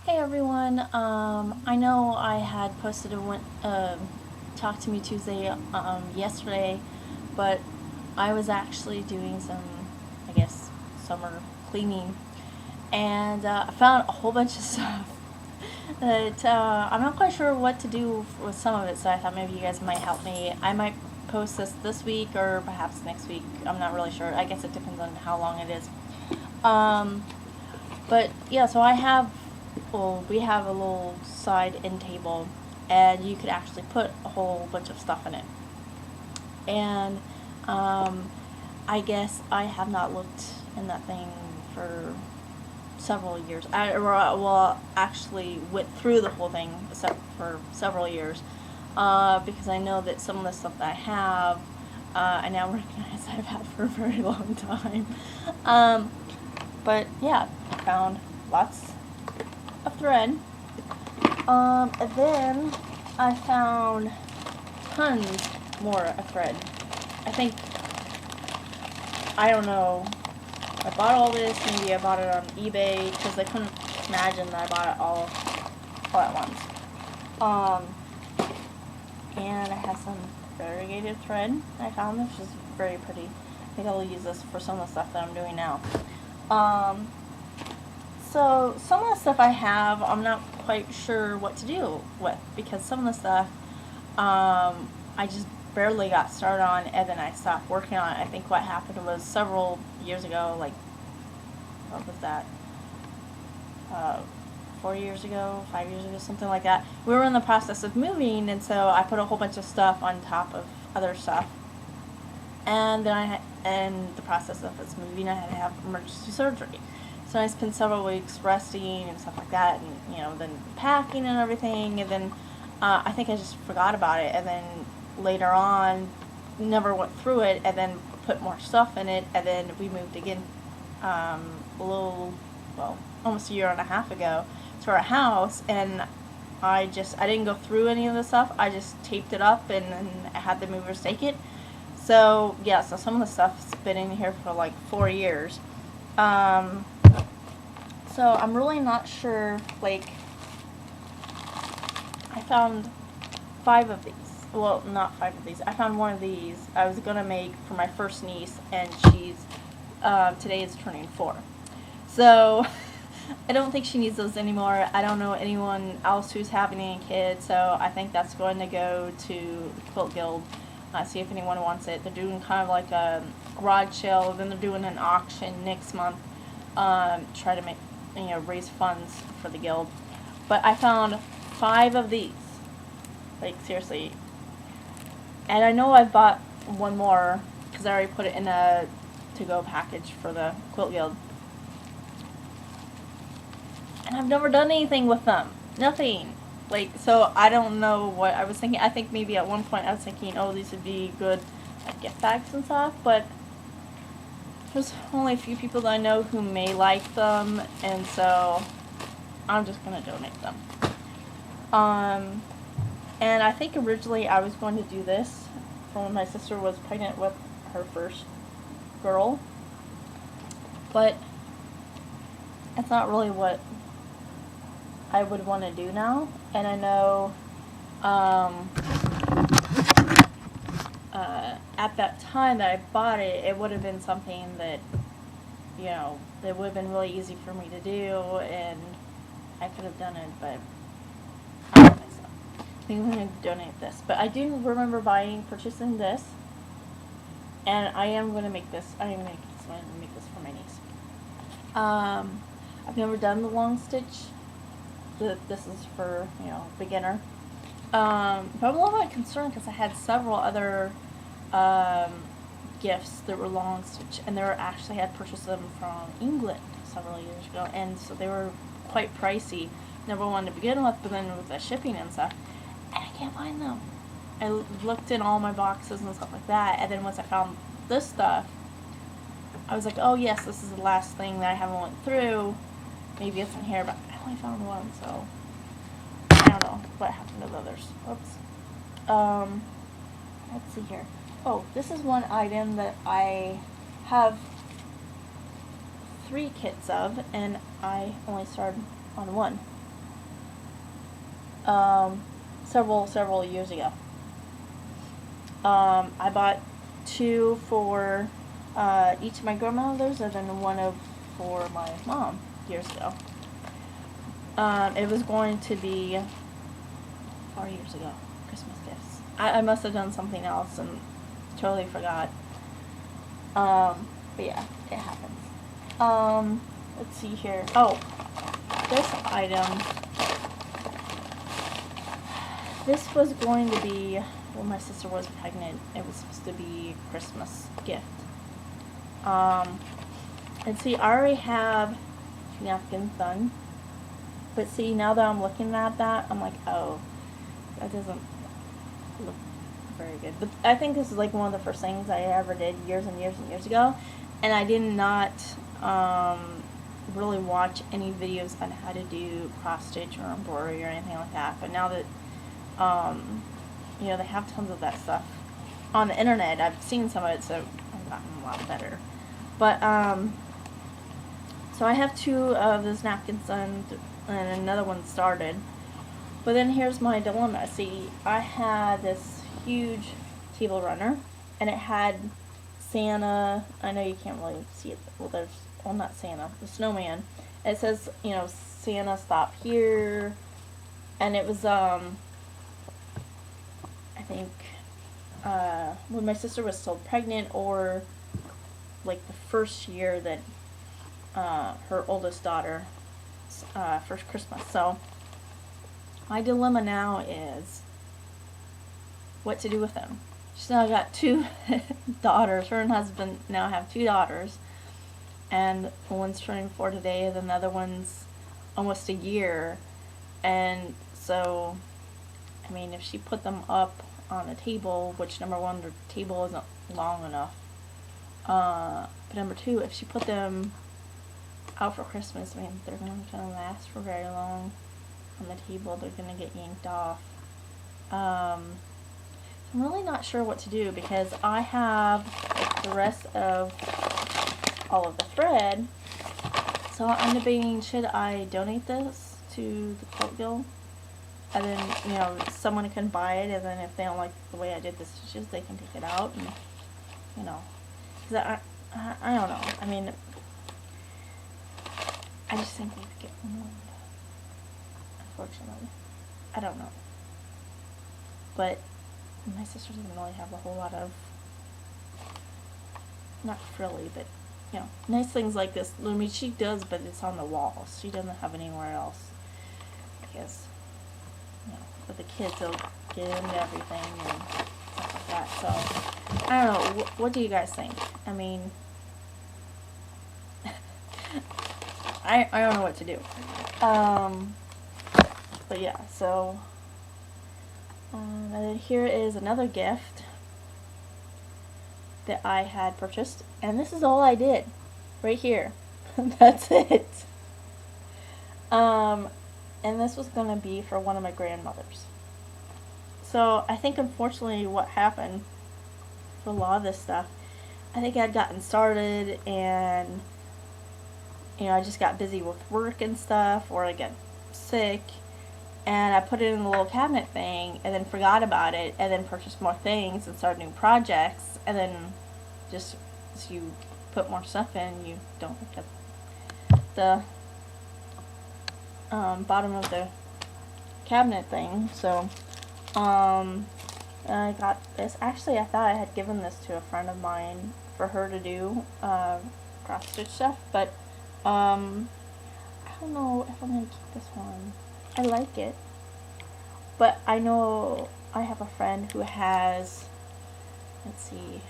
Hey everyone, I know I had posted Talk to Me Tuesday yesterday, but I was actually doing some, I guess, summer cleaning, and I found a whole bunch of stuff that I'm not quite sure what to do with some of it, so I thought maybe you guys might help me. I might post this week or perhaps next week. I'm not really sure. I guess it depends on how long it is. But yeah, so we have a little side end table, and you could actually put a whole bunch of stuff in it. And I guess I have not looked in that thing for several years. Actually went through the whole thing for several years, because I know that some of the stuff that I have, I now recognize I've had for a very long time. But yeah, I found lots of thread. And then I found tons more of thread. I don't know, I bought all this, maybe I bought it on eBay, because I couldn't imagine that I bought it all at once. And I have some variegated thread I found, which is very pretty. I think I'll use this for some of the stuff that I'm doing now. So some of the stuff I have, I'm not quite sure what to do with, because some of the stuff I just barely got started on, and then I stopped working on it. I think what happened was several years ago, like, what was that? 4 years ago, 5 years ago, something like that. We were in the process of moving, and so I put a whole bunch of stuff on top of other stuff. And then in the process of us moving, I had to have emergency surgery. So I spent several weeks resting and stuff like that, and then packing and everything. And then I think I just forgot about it. And then later on, never went through it. And then put more stuff in it. And then we moved again, almost a year and a half ago, to our house. And I didn't go through any of the stuff. I just taped it up and I had the movers take it. So yeah, so some of the stuff's been in here for like 4 years. So I'm really not sure, like, I found 5 of these. Well, not 5 of these. I found one of these I was going to make for my first niece, and she's, today is turning 4. So, I don't think she needs those anymore. I don't know anyone else who's having any kids, so I think that's going to go to the Quilt Guild. See if anyone wants it. They're doing kind of like a garage sale, then they're doing an auction next month, try to make, raise funds for the guild. But I found 5 of these, like, seriously. And I know I bought one more because I already put it in a to-go package for the Quilt Guild. And I've never done anything with them. Nothing. Like, so I don't know what I was thinking. I think maybe at one point I was thinking, oh, these would be good, like, gift bags and stuff, but there's only a few people that I know who may like them, and so I'm just gonna donate them. And I think originally I was going to do this for when my sister was pregnant with her first girl, but it's not really what I would want to do now. And I know at that time that I bought it, it would have been something that, that would have been really easy for me to do, and I could have done it, but I don't think so. I think I'm going to donate this. But I do remember purchasing this, and I am going to make this. I am going to make this one and make this for my niece. I've never done the long stitch. This is for, beginner. But I'm a little bit concerned because I had several other gifts that were long stitch, and I had purchased them from England several years ago, and so they were quite pricey. Never wanted to begin with, but then with the shipping and stuff, and I can't find them. I looked in all my boxes and stuff like that, and then once I found this stuff, I was like, oh yes, this is the last thing that I haven't went through. Maybe it's in here, but I only found one, so I don't know what happened to the others. Oops. Let's see here. Oh, this is one item that I have 3 kits of, and I only started on one. several years ago. I bought two for each of my grandmothers, and then for my mom years ago. It was going to be 4 years ago, Christmas gifts. I must have done something else and totally forgot. But yeah, it happens. Let's see here. Oh, this item. This was going to be, when my sister was pregnant, it was supposed to be a Christmas gift. And see, I already have napkins done. But see, now that I'm looking at that, I'm like, oh, that doesn't look very good. But I think this is like one of the first things I ever did years and years and years ago. And I did not really watch any videos on how to do cross stitch or embroidery or anything like that. But now that, you know, they have tons of that stuff on the internet, I've seen some of it, so I've gotten a lot better. But, so I have two of those napkins done, and another one started. But then here's my dilemma. See, I had this huge table runner, and it had Santa. I know you can't really see it. Well, not Santa, the snowman. It says, you know, Santa stop here, and it was I think when my sister was still pregnant, or like the first year that her oldest daughter first Christmas. So my dilemma now is what to do with them. She's now got two daughters. Her and husband now have two daughters, and one's turning 4 today, and the other one's almost a year. And so, I mean, if she put them up on a table, which number one, the table isn't long enough. But number two, if she put them out for Christmas, I mean, they're not going to last for very long on the table. They're going to get yanked off. I'm really not sure what to do, because I have the rest of all of the thread. So I'm debating, should I donate this to the Quilt Guild? And then, you know, someone can buy it, and then if they don't like the way I did the stitches, they can take it out, and, you know, because I don't know. I mean, I just think they could get ruined, unfortunately. I don't know. But my sister doesn't really have a whole lot of, not frilly, but, you know, nice things like this. I mean, she does, but it's on the walls. She doesn't have anywhere else, because, you know, with the kids, they'll get into everything and stuff like that. So, I don't know. What do you guys think? I mean, I don't know what to do. But yeah, so, and then here is another gift that I had purchased, and this is all I did, right here. That's it. And this was gonna be for one of my grandmothers. So I think, unfortunately, what happened for a lot of this stuff, I think I'd gotten started, and, you know, I just got busy with work and stuff, or I got sick, and I put it in the little cabinet thing, and then forgot about it, and then purchased more things and started new projects, and then just as you put more stuff in, you don't look at the bottom of the cabinet thing. So I got this. Actually, I thought I had given this to a friend of mine for her to do cross stitch stuff, but I don't know if I'm gonna keep this one. I like it, but I know I have a friend who has, let's see,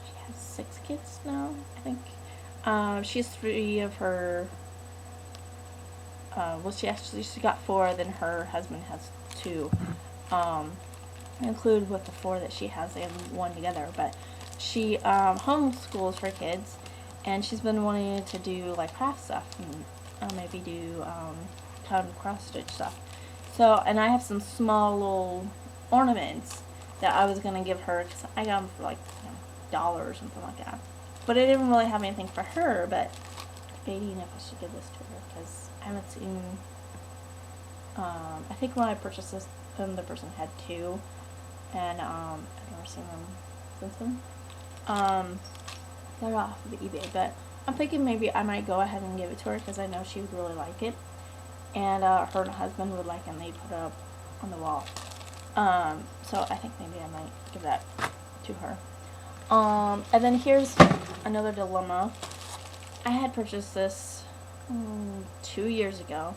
she has 6 kids now, I think. She has 3 of her, well, she got 4, then her husband has 2, included with the 4 that she has, they have 1 together, but she homeschools her kids, and she's been wanting to do, like, craft stuff, and maybe do kind of cross stitch stuff. So, and I have some small little ornaments that I was gonna give her, because I got them for like, you know, $1 or something like that. But I didn't really have anything for her, but debating if I should give this to her, because I haven't seen I think when I purchased this, the person had 2, and I've never seen them since then. They're off of eBay, but I'm thinking maybe I might go ahead and give it to her because I know she would really like it, and her and husband would like it, and they'd put it up on the wall. So I think maybe I might give that to her. And then here's another dilemma. I had purchased this 2 years ago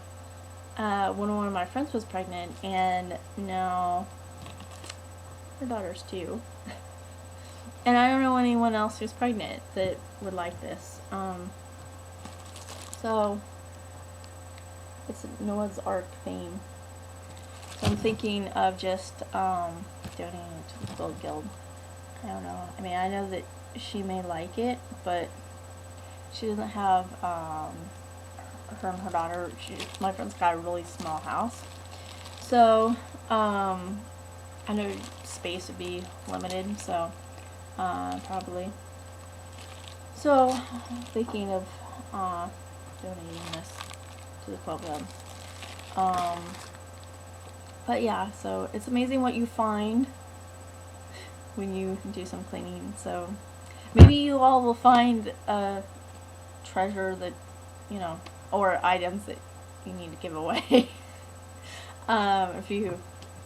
when one of my friends was pregnant, and now her daughter's 2. And I don't know anyone else who's pregnant that would like this. So it's a Noah's Ark theme. So I'm thinking of just donating it to the Gold Guild. I don't know. I mean, I know that she may like it, but she doesn't have her and her daughter. My friend's got a really small house, so I know space would be limited. So probably. So I'm thinking of donating this to the Gold Guild. But yeah, so it's amazing what you find when you do some cleaning. So maybe you all will find a treasure that, or items that you need to give away. If you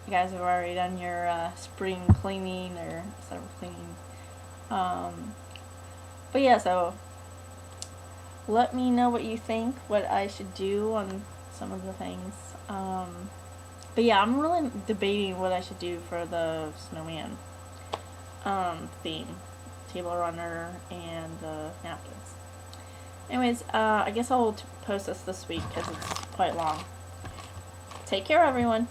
guys have already done your spring cleaning or summer cleaning. But yeah, so let me know what you think, what I should do on some of the things. But yeah, I'm really debating what I should do for the snowman theme. Table runner and the napkins. Anyways, I guess I'll post this week because it's quite long. Take care, everyone.